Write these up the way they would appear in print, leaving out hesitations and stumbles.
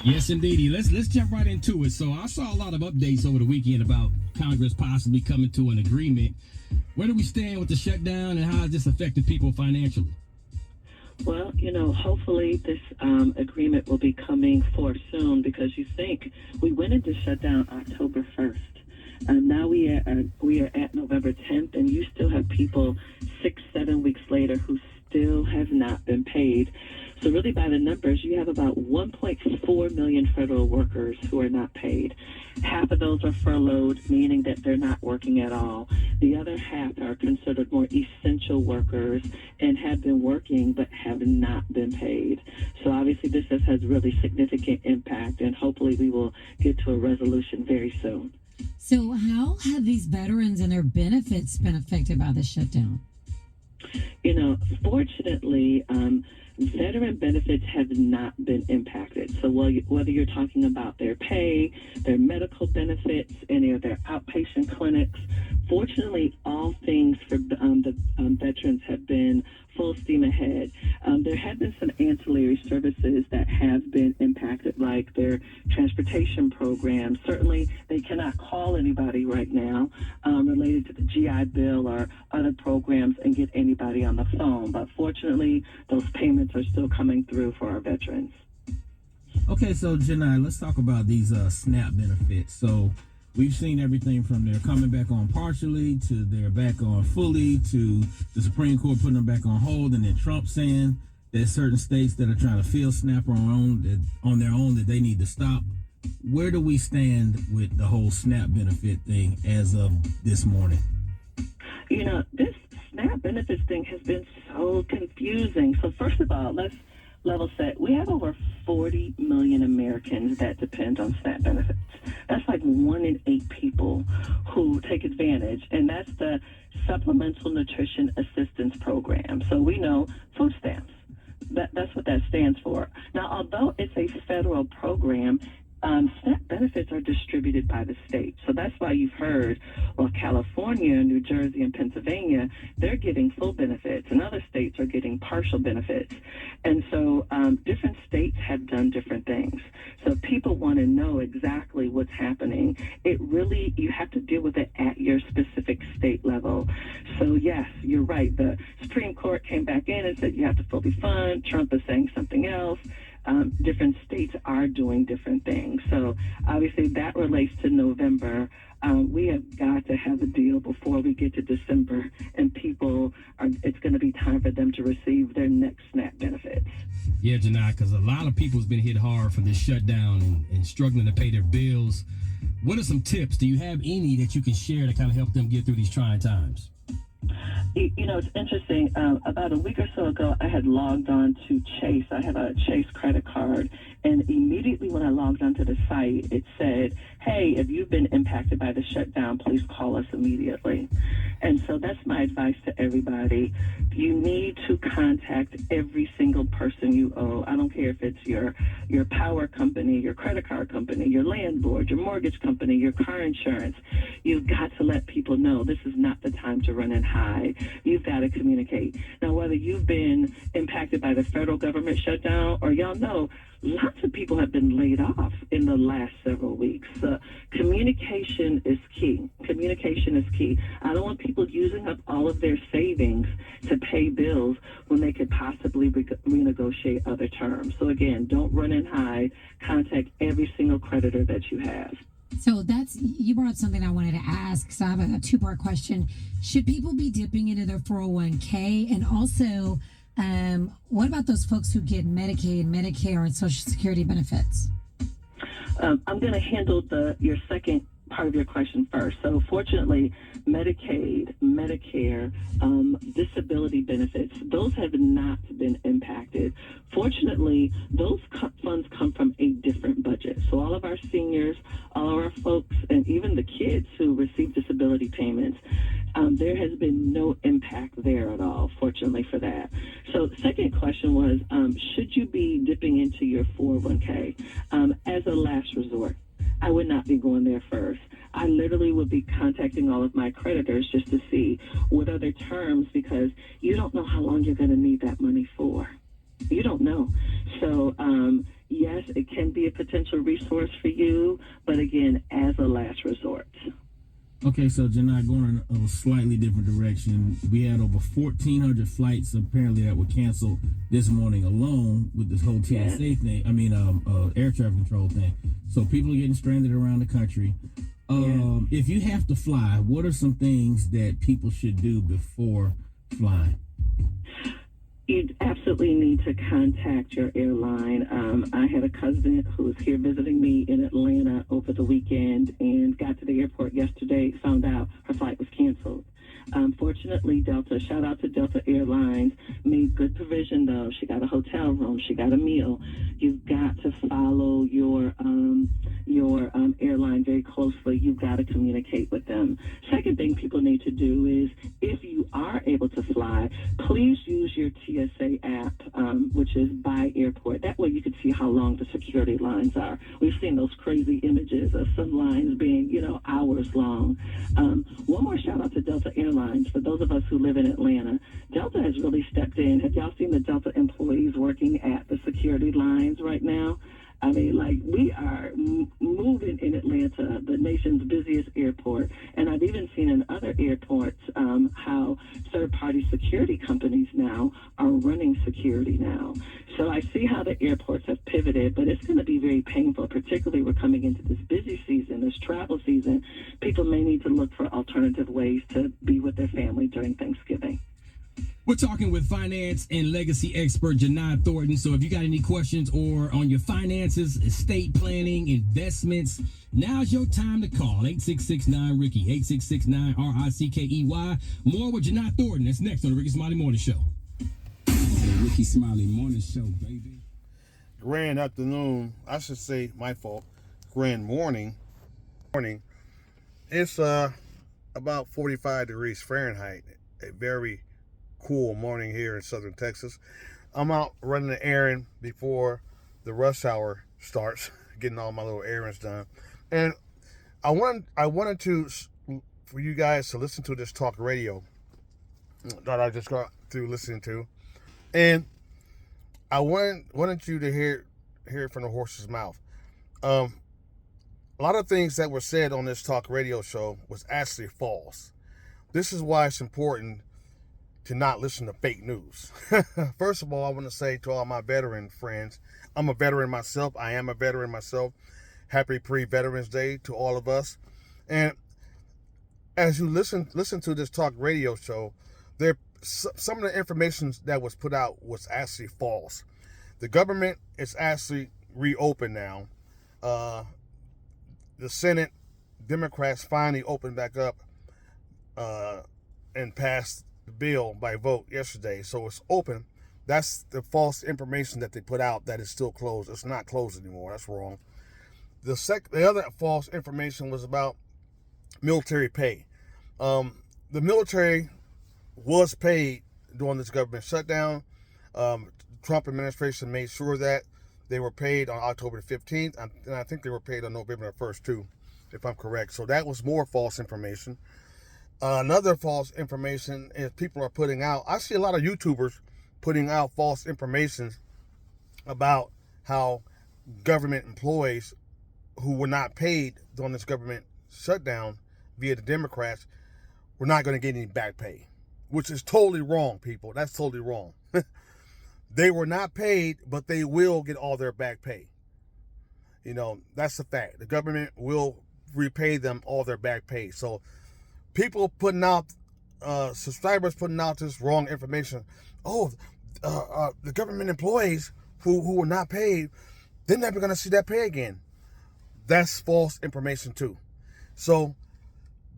Yes, indeedy. Let's jump right into it. So I saw a lot of updates over the weekend about Congress possibly coming to an agreement. Where do we stand with the shutdown, and how has this affected people financially? Well, hopefully this agreement will be coming forth soon because you think we went into shutdown October 1st. Now we are at November 10th, and you still have people 6, 7 weeks later who still have not been paid. So really, by the numbers, you have about 1.4 million federal workers who are not paid. Half of those are furloughed, meaning that they're not working at all. The other half are considered more essential workers and have been working but have not been paid. So obviously, this has really significant impact, and hopefully, we will get to a resolution very soon. So, how have these veterans and their benefits been affected by the shutdown? Fortunately, veteran benefits have not been impacted. So whether you're talking about their pay, their medical benefits, any of their outpatient clinics, fortunately, all things for the veterans have been full steam ahead. There have been some ancillary services that have been impacted, like their transportation programs. Certainly, they cannot call anybody right now related to the GI Bill or other programs and get anybody on the phone. But fortunately, those payments are still coming through for our veterans. Okay, so Janai, let's talk about these SNAP benefits. So we've seen everything from they're coming back on partially to they're back on fully to the Supreme Court putting them back on hold, and then Trump saying there's certain states that are trying to fill SNAP on their own that they need to stop. Where do we stand with the whole SNAP benefit thing as of this morning? This SNAP benefits thing has been so confusing. So first of all, let's level set. We have over 40 million Americans that depend on SNAP benefits. That's like 1 in 8 people who take advantage, and that's the Supplemental Nutrition Assistance Program. So we know food stamps. That's what that stands for. Now, although it's a federal program, SNAP benefits are distributed by the state. So that's why you've heard, well, California, New Jersey, and Pennsylvania, they're getting full benefits, and other states are getting partial benefits. And so different states have done different things. So if people want to know exactly what's happening, you have to deal with it at your specific state level. So yes, you're right. The Supreme Court came back in and said you have to fully fund. Trump is saying something else. Different states are doing different things. So obviously that relates to November. We have got to have a deal before we get to December, and it's going to be time for them to receive their next SNAP benefits. Yeah, Janai, because a lot of people's been hit hard from this shutdown and struggling to pay their bills. What are some tips? Do you have any that you can share to kind of help them get through these trying times? It's interesting. About a week or so ago, I had logged on to Chase. I have a Chase credit card. And immediately when I logged onto the site, it said, hey, if you've been impacted by the shutdown, please call us immediately. And so that's my advice to everybody. You need to contact every single person you owe. I don't care if it's your power company, your credit card company, your landlord, your mortgage company, your car insurance. You've got to let people know this is not the time to run and hide. You've got to communicate. Now, whether you've been impacted by the federal government shutdown or y'all know, lots of people have been laid off in the last several weeks. Communication is key. Communication is key. I don't want people using up all of their savings to pay bills when they could possibly renegotiate other terms. So again, don't run and hide. Contact every single creditor that you have. So you brought up something I wanted to ask. So I have a two-part question. Should people be dipping into their 401k? And also, what about those folks who get Medicaid, Medicare, and Social Security benefits? I'm going to handle your second part of your question first. So fortunately, Medicaid, Medicare, disability benefits, those have not been impacted. Fortunately, those funds come from a different budget. So all of our seniors, all of our folks, and even the kids who receive disability payments, there has been no impact there at all, fortunately for that. So the second question was, should you be dipping into your 401k as a last resort? I would not be going there first. I literally would be contacting all of my creditors just to see what are their terms, because you don't know how long you're going to need that money for. You don't know. So yes, it can be a potential resource for you, but again, as a last resort. Okay, so Janai, going in a slightly different direction, we had over 1,400 flights apparently that were canceled this morning alone with this whole TSA thing. I mean, air traffic control thing. So people are getting stranded around the country. If you have to fly, what are some things that people should do before flying? You absolutely need to contact your airline. I had a cousin who was here visiting me in Atlanta over the weekend and got to the airport yesterday, found out her flight was canceled. Fortunately, Delta, shout out to Delta Airlines, made good provision though. She got a hotel room, she got a meal. You've got to follow your airline very closely. You've got to communicate with them. Second thing people need to do is, if you are able to fly, please use your TSA app, which is by airport. That way you can see how long the security lines are. We've seen those crazy images of some lines being, hours long. One more shout out to Delta Airlines. For those of us who live in Atlanta, Delta has really stepped in. Have y'all seen the Delta employees working at the security lines right now? I mean, we are moving in Atlanta, the nation's busiest airport. And I've even seen in other airports how third-party security companies now are running security now. So I see how the airports have pivoted, but it's going to be very painful, particularly we're coming into this busy season, this travel season. People may need to look for alternative ways to be with their family during Thanksgiving. We're talking with finance and legacy expert Janai Thornton. So if you got any questions or on your finances, estate planning, investments, now's your time to call. 8669-RICKY, 8669-RICKEY. More with Janai Thornton. That's next on the Ricky Smiley Morning Show. The Ricky Smiley Morning Show, baby. Grand afternoon. I should say, my fault. Grand morning. It's about 45 degrees Fahrenheit. A very cool morning here in southern Texas. I'm out running an errand before the rush hour starts, getting all my little errands done. And I wanted to, for you guys to listen to this talk radio that I just got through listening to. And I wanted you to hear it from the horse's mouth. A lot of things that were said on this talk radio show was actually false. This is why it's important to not listen to fake news. First of all, I want to say to all my veteran friends, I'm a veteran myself. I am a veteran myself. Happy pre-Veterans Day to all of us. And as you listen to this talk radio show, some of the information that was put out was actually false. The government is actually reopened now. The Senate Democrats finally opened back up and passed the bill by vote yesterday. So it's open. That's the false information that they put out, that it's still closed. It's not closed anymore. That's wrong. The other false information was about military pay. The military was paid during this government shutdown. Trump administration made sure that they were paid on October the 15th, and I think they were paid on November the 1st too, if I'm correct. So that was more false information. Another false information is people are putting out, I see a lot of YouTubers putting out false information about how government employees who were not paid during this government shutdown via the Democrats were not going to get any back pay, which is totally wrong, people. That's totally wrong. They were not paid, but they will get all their back pay. That's a fact. The government will repay them all their back pay. So people putting out, subscribers putting out this wrong information. The government employees who were not paid, they're never going to see that pay again. That's false information too. So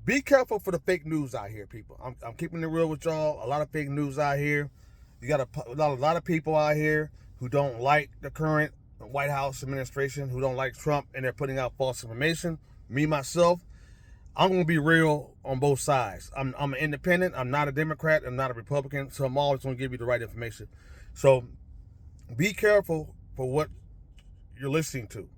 be careful for the fake news out here, people. I'm keeping it real with y'all. A lot of fake news out here. You got a lot of people out here who don't like the current White House administration, who don't like Trump, and they're putting out false information. Me, myself, I'm going to be real on both sides. I'm an independent. I'm not a Democrat. I'm not a Republican. So I'm always going to give you the right information. So be careful for what you're listening to.